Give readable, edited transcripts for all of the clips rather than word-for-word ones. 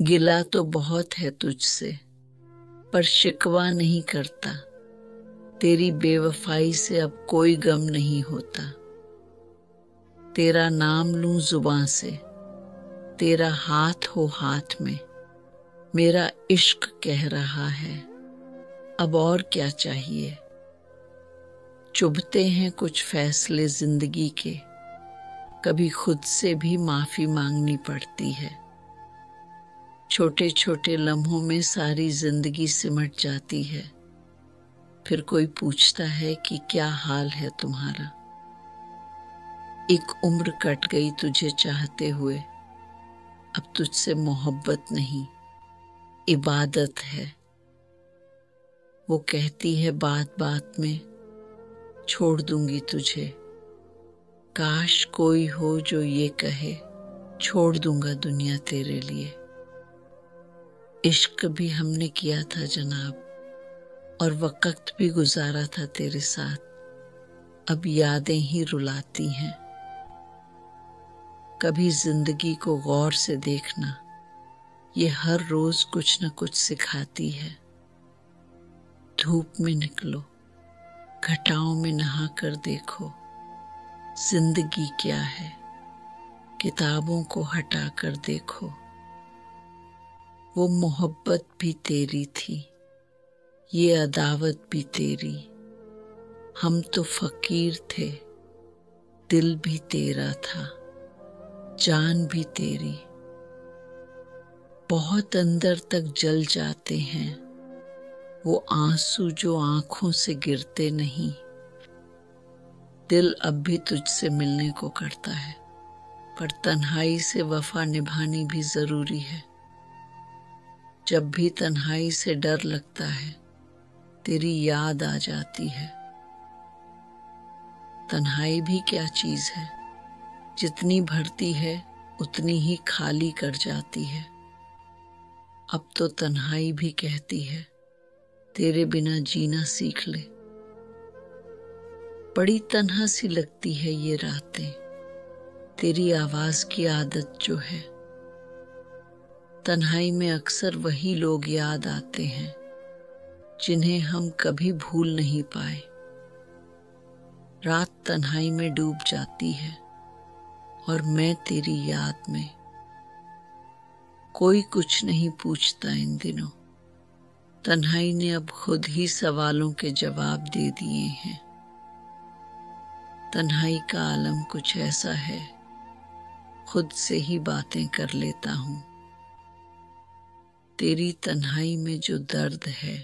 गिला तो बहुत है तुझसे, पर शिकवा नहीं करता। तेरी बेवफाई से अब कोई गम नहीं होता। तेरा नाम लूं जुबां से, तेरा हाथ हो हाथ में। मेरा इश्क कह रहा है, अब और क्या चाहिए। चुभते हैं कुछ फैसले जिंदगी के, कभी खुद से भी माफी मांगनी पड़ती है। छोटे छोटे लम्हों में सारी जिंदगी सिमट जाती है। फिर कोई पूछता है कि क्या हाल है तुम्हारा। एक उम्र कट गई तुझे चाहते हुए, अब तुझसे मोहब्बत नहीं इबादत है। वो कहती है बात बात में, छोड़ दूंगी तुझे। काश कोई हो जो ये कहे, छोड़ दूंगा दुनिया तेरे लिए। इश्क भी हमने किया था जनाब, और वक्त भी गुजारा था तेरे साथ। अब यादें ही रुलाती हैं। कभी जिंदगी को गौर से देखना, ये हर रोज कुछ न कुछ सिखाती है। धूप में निकलो, घटाओं में नहा कर देखो, जिंदगी क्या है। किताबों को हटा कर देखो, वो मोहब्बत भी तेरी थी, ये अदावत भी तेरी। हम तो फकीर थे, दिल भी तेरा था, जान भी तेरी। बहुत अंदर तक जल जाते हैं वो आंसू जो आंखों से गिरते नहीं। दिल अब भी तुझसे मिलने को करता है, पर तन्हाई से वफा निभानी भी जरूरी है। जब भी तन्हाई से डर लगता है, तेरी याद आ जाती है। तन्हाई भी क्या चीज है, जितनी भरती है उतनी ही खाली कर जाती है। अब तो तन्हाई भी कहती है, तेरे बिना जीना सीख ले। बड़ी तन्हा सी लगती है ये रातें, तेरी आवाज की आदत जो है। तन्हाई में अक्सर वही लोग याद आते हैं, जिन्हें हम कभी भूल नहीं पाए। रात तन्हाई में डूब जाती है, और मैं तेरी याद में। कोई कुछ नहीं पूछता इन दिनों, तन्हाई ने अब खुद ही सवालों के जवाब दे दिए हैं। तन्हाई का आलम कुछ ऐसा है, खुद से ही बातें कर लेता हूं। तेरी तन्हाई में जो दर्द है,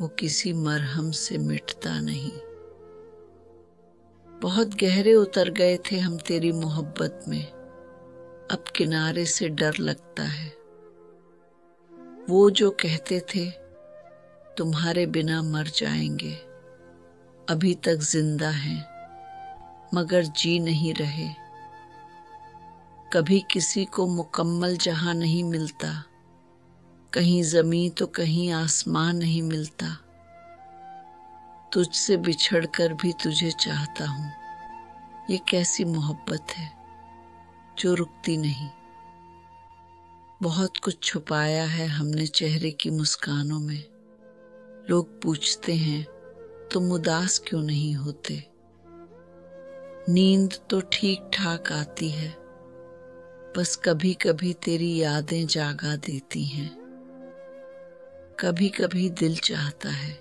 वो किसी मरहम से मिटता नहीं। बहुत गहरे उतर गए थे हम तेरी मोहब्बत में, अब किनारे से डर लगता है। वो जो कहते थे तुम्हारे बिना मर जाएंगे, अभी तक जिंदा हैं मगर जी नहीं रहे। कभी किसी को मुकम्मल जहां नहीं मिलता, कहीं जमीन तो कहीं आसमान नहीं मिलता। तुझसे बिछड़कर भी तुझे चाहता हूं। ये कैसी मोहब्बत है जो रुकती नहीं। बहुत कुछ छुपाया है हमने चेहरे की मुस्कानों में। लोग पूछते हैं तुम उदास क्यों नहीं होते। नींद तो ठीक ठाक आती है, बस कभी कभी तेरी यादें जागा देती हैं। कभी कभी दिल चाहता है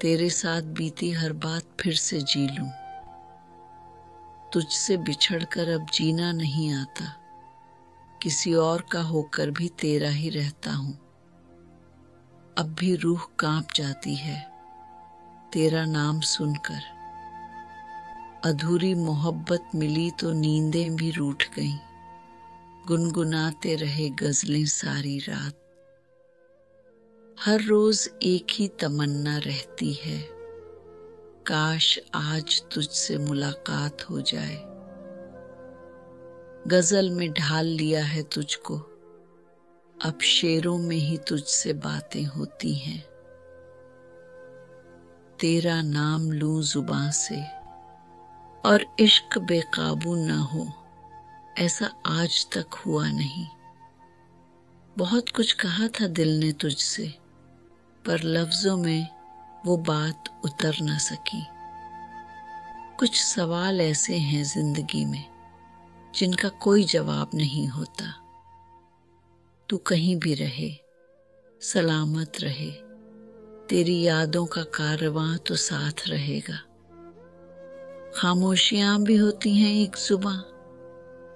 तेरे साथ बीती हर बात फिर से जी लूं। तुझसे बिछड़कर अब जीना नहीं आता, किसी और का होकर भी तेरा ही रहता हूं। अब भी रूह कांप जाती है तेरा नाम सुनकर। अधूरी मोहब्बत मिली तो नींदें भी रूठ गईं। गुनगुनाते रहे गजलें सारी रात। हर रोज एक ही तमन्ना रहती है, काश आज तुझसे मुलाकात हो जाए। गजल में ढाल लिया है तुझको, अब शेरों में ही तुझसे बातें होती हैं। तेरा नाम लूं जुबां से और इश्क बेकाबू न हो, ऐसा आज तक हुआ नहीं। बहुत कुछ कहा था दिल ने तुझसे, पर लफ्जों में वो बात उतर न सकी। कुछ सवाल ऐसे हैं जिंदगी में जिनका कोई जवाब नहीं होता। तू कहीं भी रहे, सलामत रहे, तेरी यादों का कारवां तो साथ रहेगा। खामोशियां भी होती हैं एक जुबां,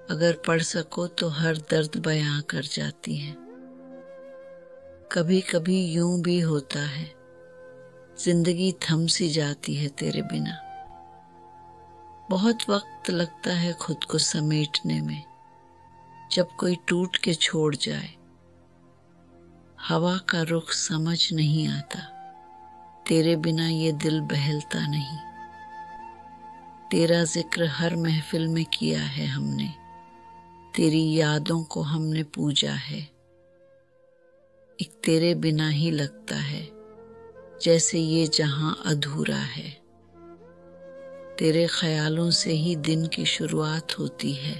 अगर पढ़ सको तो हर दर्द बयां कर जाती है। कभी कभी यूं भी होता है, जिंदगी थम सी जाती है तेरे बिना। बहुत वक्त लगता है खुद को समेटने में, जब कोई टूट के छोड़ जाए। हवा का रुख समझ नहीं आता, तेरे बिना ये दिल बहलता नहीं। तेरा जिक्र हर महफिल में किया है हमने, तेरी यादों को हमने पूजा है। एक तेरे बिना ही लगता है जैसे ये जहां अधूरा है। तेरे ख्यालों से ही दिन की शुरुआत होती है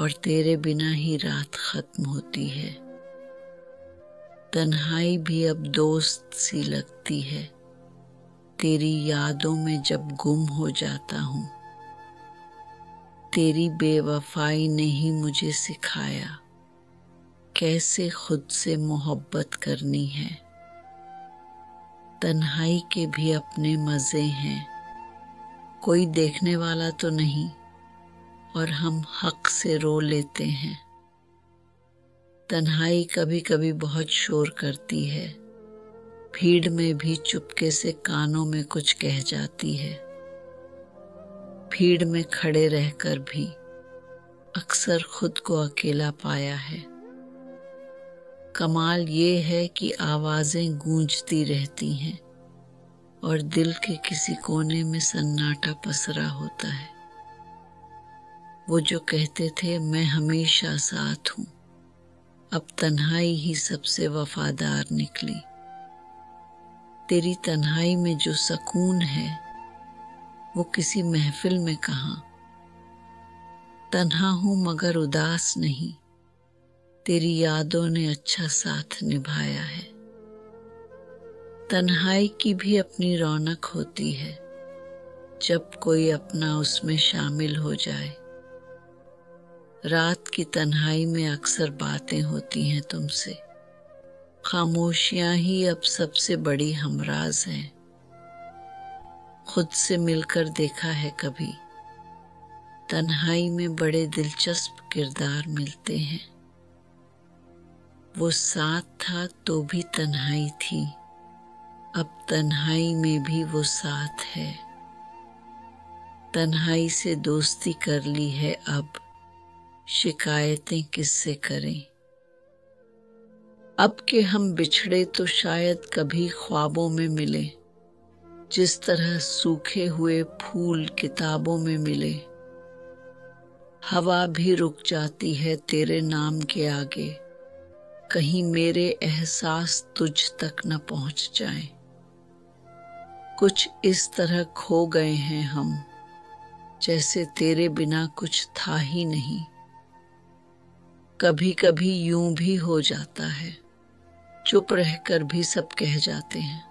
और तेरे बिना ही रात खत्म होती है। तन्हाई भी अब दोस्त सी लगती है, तेरी यादों में जब गुम हो जाता हूँ। तेरी बेवफाई ने ही मुझे सिखाया कैसे खुद से मोहब्बत करनी है। तन्हाई के भी अपने मजे हैं, कोई देखने वाला तो नहीं और हम हक से रो लेते हैं। तन्हाई कभी कभी बहुत शोर करती है, भीड़ में भी चुपके से कानों में कुछ कह जाती है। भीड़ में खड़े रहकर भी अक्सर खुद को अकेला पाया है। कमाल ये है कि आवाजें गूंजती रहती हैं और दिल के किसी कोने में सन्नाटा पसरा होता है। वो जो कहते थे मैं हमेशा साथ हूं, अब तन्हाई ही सबसे वफादार निकली। तेरी तन्हाई में जो सुकून है वो किसी महफिल में कहाँ। तन्हा हूं मगर उदास नहीं, तेरी यादों ने अच्छा साथ निभाया है। तन्हाई की भी अपनी रौनक होती है, जब कोई अपना उसमें शामिल हो जाए। रात की तन्हाई में अक्सर बातें होती हैं तुमसे, खामोशियां ही अब सबसे बड़ी हमराज हैं। खुद से मिलकर देखा है कभी, तन्हाई में बड़े दिलचस्प किरदार मिलते हैं। वो साथ था तो भी तन्हाई थी, अब तन्हाई में भी वो साथ है। तन्हाई से दोस्ती कर ली है अब, शिकायतें किससे करें। अब के हम बिछड़े तो शायद कभी ख्वाबों में मिले, जिस तरह सूखे हुए फूल किताबों में मिले। हवा भी रुक जाती है तेरे नाम के आगे, कहीं मेरे एहसास तुझ तक न पहुंच जाएं। कुछ इस तरह खो गए हैं हम, जैसे तेरे बिना कुछ था ही नहीं। कभी कभी यूं भी हो जाता है, चुप रहकर भी सब कह जाते हैं।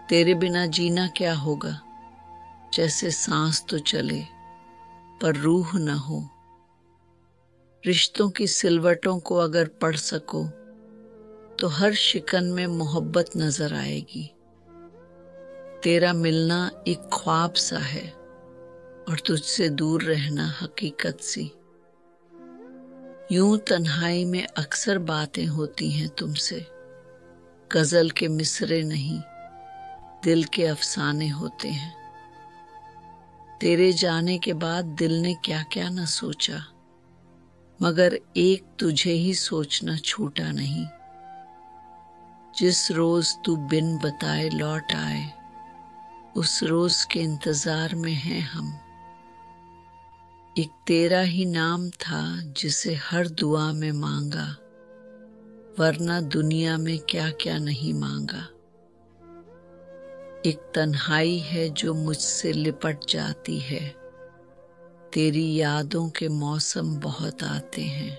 तेरे बिना जीना क्या होगा, जैसे सांस तो चले पर रूह न हो। रिश्तों की सिलवटों को अगर पढ़ सको तो हर शिकन में मोहब्बत नजर आएगी। तेरा मिलना एक ख्वाब सा है और तुझसे दूर रहना हकीकत सी। यूं तन्हाई में अक्सर बातें होती हैं तुमसे, गजल के मिसरे नहीं, दिल के अफसाने होते हैं। तेरे जाने के बाद दिल ने क्या क्या न सोचा, मगर एक तुझे ही सोचना छूटा नहीं। जिस रोज तू बिन बताए लौट आए, उस रोज के इंतजार में हैं हम। एक तेरा ही नाम था जिसे हर दुआ में मांगा, वरना दुनिया में क्या क्या नहीं मांगा। एक तन्हाई है जो मुझसे लिपट जाती है, तेरी यादों के मौसम बहुत आते हैं।